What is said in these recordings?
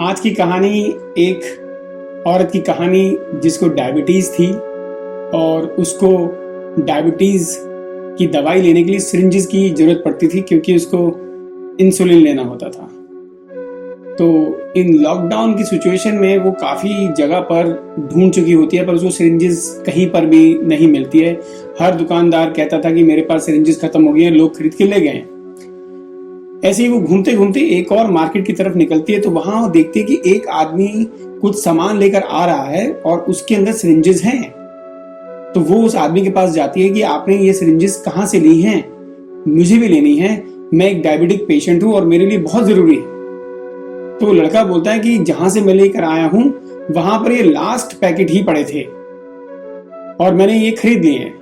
आज की कहानी एक औरत की कहानी जिसको डायबिटीज़ थी और उसको डायबिटीज़ की दवाई लेने के लिए सिरिंजेस की ज़रूरत पड़ती थी क्योंकि उसको इंसुलिन लेना होता था। तो इन लॉकडाउन की सिचुएशन में वो काफ़ी जगह पर ढूंढ चुकी होती है पर उसको सिरिंजेस कहीं पर भी नहीं मिलती है। हर दुकानदार कहता था कि मेरे पास सिरिंजेस खत्म हो गई हैं, लोग खरीद के ले गए हैं। ऐसे ही वो घूमते घूमते एक और मार्केट की तरफ निकलती है तो वहां वो देखती है कि एक आदमी कुछ सामान लेकर आ रहा है और उसके अंदर सिरिंजेस हैं। तो वो उस आदमी के पास जाती है कि आपने ये सिरिंजेस कहाँ से ली हैं, मुझे भी लेनी है, मैं एक डायबिटिक पेशेंट हूँ और मेरे लिए बहुत जरूरी है। तो लड़का बोलता है कि जहां से मैं लेकर आया हूं वहां पर ये लास्ट पैकेट ही पड़े थे और मैंने ये खरीद लिए हैं।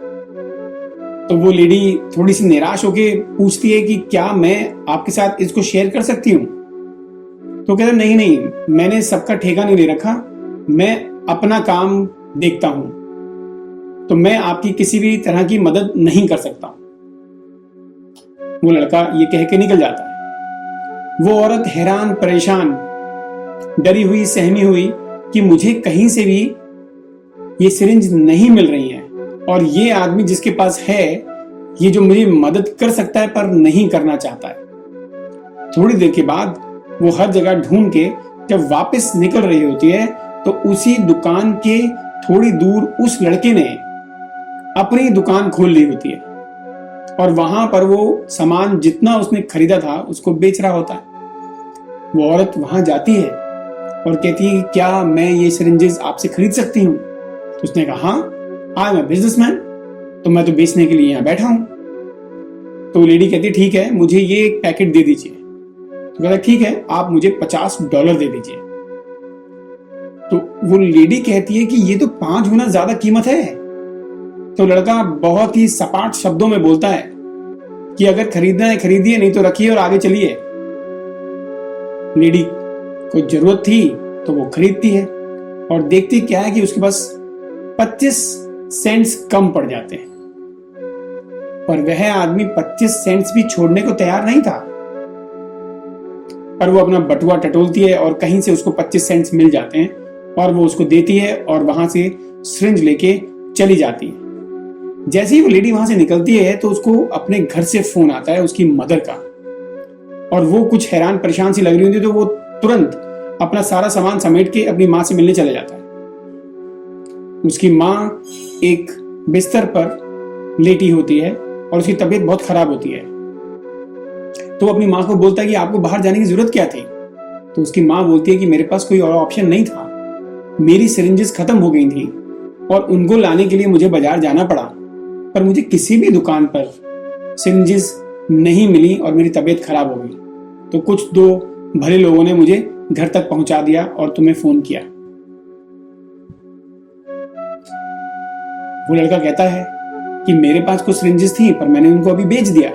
तो वो लेडी थोड़ी सी निराश होके पूछती है कि क्या मैं आपके साथ इसको शेयर कर सकती हूँ। तो कहता नहीं नहीं, मैंने सबका ठेका नहीं ले रखा, मैं अपना काम देखता हूं, तो मैं आपकी किसी भी तरह की मदद नहीं कर सकता। वो लड़का ये कह के निकल जाता है। वो औरत हैरान परेशान डरी हुई सहमी हुई कि मुझे कहीं से भी ये सिरिंज नहीं मिल रही है और ये आदमी जिसके पास है ये जो मुझे मदद कर सकता है पर नहीं करना चाहता है। थोड़ी देर के बाद वो हर जगह ढूंढ के जब वापस निकल रही होती है तो उसी दुकान के थोड़ी दूर उस लड़के ने अपनी दुकान खोल ली होती है और वहां पर वो सामान जितना उसने खरीदा था उसको बेच रहा होता है। वो औरत वहां जाती है और कहती है क्या मैं ये सिरिंजेस आपसे खरीद सकती हूँ। तो उसने कहा हाँ, आई एम अ बिजनेसमैन, तो मैं तो बेचने के लिए यहाँ बैठा हूं। तो लेडी कहती ठीक है, मुझे ये एक पैकेट दे दीजिए। तो कहता ठीक है, आप मुझे $50 दे दीजिए। तो वो लेडी कहती है कि ये तो 5 गुना ज्यादा कीमत है। तो लड़का बहुत ही सपाट शब्दों में बोलता है कि अगर खरीदना है खरीदिए, नहीं तो रखिए और आगे चलिए। लेडी को जरूरत थी तो वो खरीदती है और देखती क्या है कि उसके पास 25 सेंट्स कम पड़ जाते हैं। पर वह आदमी 25 सेंट्स भी छोड़ने को तैयार नहीं था। पर वो अपना बटुआ टटोलती है और कहीं से उसको 25 सेंट्स मिल जाते हैं और वो उसको देती है और वहां से सिरिंज लेके चली जाती है। जैसे ही वो लेडी वहां से निकलती है तो उसको अपने घर से फोन आता है उसकी मदर का और वो कुछ हैरान परेशान सी लग रही होती है। तो वो तुरंत अपना सारा सामान समेट के अपनी माँ से मिलने चला जाता है। उसकी माँ एक बिस्तर पर लेटी होती है और उसकी तबीयत बहुत खराब होती है। तो अपनी माँ को बोलता है कि आपको बाहर जाने की जरूरत क्या थी। तो उसकी माँ बोलती है कि मेरे पास कोई और ऑप्शन नहीं था, मेरी सिरिंजेस खत्म हो गई थी और उनको लाने के लिए मुझे बाजार जाना पड़ा, पर मुझे किसी भी दुकान पर सिरिंजेस नहीं मिली और मेरी तबीयत खराब हो गई। तो कुछ दो भले लोगों ने मुझे घर तक पहुंचा दिया और तुम्हें फोन किया। वो लड़का कहता है कि मेरे पास कुछ सिरिंजेस थी पर मैंने उनको अभी बेच दिया,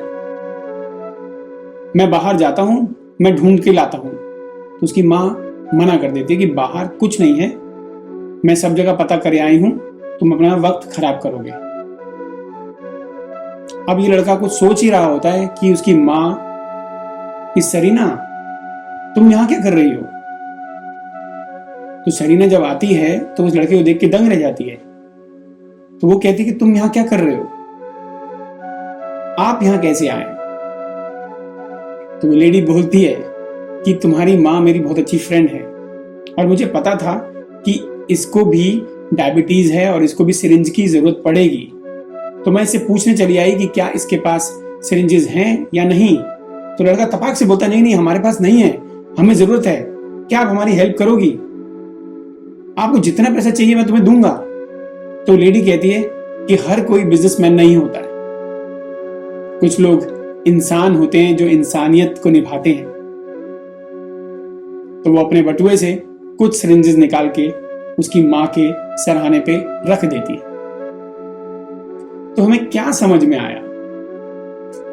मैं बाहर जाता हूं, मैं ढूंढ के लाता हूं। तो उसकी माँ मना कर देती है कि बाहर कुछ नहीं है, मैं सब जगह पता कर आई हूं, तुम अपना वक्त खराब करोगे। अब ये लड़का कुछ सोच ही रहा होता है कि उसकी माँ कि सरीना तुम यहां क्या कर रही हो। तो सरीना जब आती है तो उस लड़के को देख के दंग रह जाती है। तो वो कहती है कि तुम यहां क्या कर रहे हो, आप यहां कैसे आए। तो वो लेडी बोलती है कि तुम्हारी माँ मेरी बहुत अच्छी फ्रेंड है और मुझे पता था कि इसको भी डायबिटीज है और इसको भी सिरिंज की जरूरत पड़ेगी, तो मैं इससे पूछने चली आई कि क्या इसके पास सिरिंजेस हैं या नहीं। तो लड़का तपाक से बोलता नहीं नहीं, हमारे पास नहीं है, हमें जरूरत है, क्या आप हमारी हेल्प करोगी, आपको जितना पैसा चाहिए मैं तुम्हें दूंगा। तो लेडी कहती है कि हर कोई बिजनेसमैन नहीं होता है, कुछ लोग इंसान होते हैं जो इंसानियत को निभाते हैं। तो वो अपने बटुए से कुछ सिरिंजेस निकाल के उसकी मां के सरहाने पे रख देती है। तो हमें क्या समझ में आया,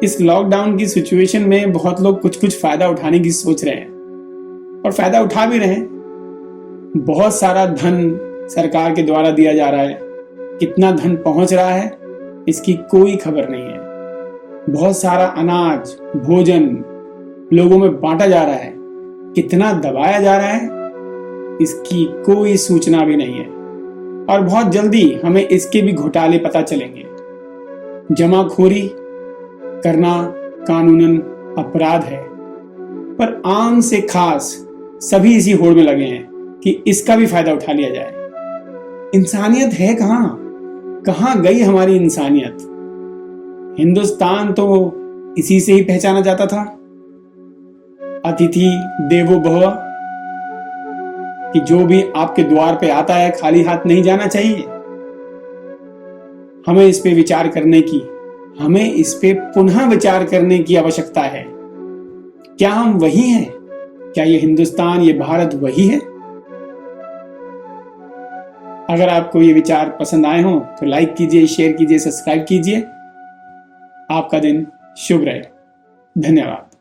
इस लॉकडाउन की सिचुएशन में बहुत लोग कुछ कुछ फायदा उठाने की सोच रहे हैं और फायदा उठा भी रहे हैं। बहुत सारा धन सरकार के द्वारा दिया जा रहा है, कितना धन पहुंच रहा है इसकी कोई खबर नहीं है। बहुत सारा अनाज भोजन लोगों में बांटा जा रहा है, कितना दबाया जा रहा है इसकी कोई सूचना भी नहीं है और बहुत जल्दी हमें इसके भी घोटाले पता चलेंगे। जमाखोरी करना कानूनन अपराध है, पर आम से खास सभी इसी होड़ में लगे हैं कि इसका भी फायदा उठा लिया जाए। इंसानियत है कहाँ? कहाँ गई हमारी इंसानियत? हिंदुस्तान तो इसी से ही पहचाना जाता था, अतिथि देवो भव, कि जो भी आपके द्वार पे आता है खाली हाथ नहीं जाना चाहिए। हमें इस पे विचार करने की, हमें इस पे पुनः विचार करने की आवश्यकता है। क्या हम वही हैं? क्या ये हिंदुस्तान, ये भारत वही है? अगर आपको ये विचार पसंद आए हों तो लाइक कीजिए, शेयर कीजिए, सब्सक्राइब कीजिए। आपका दिन शुभ रहे। धन्यवाद।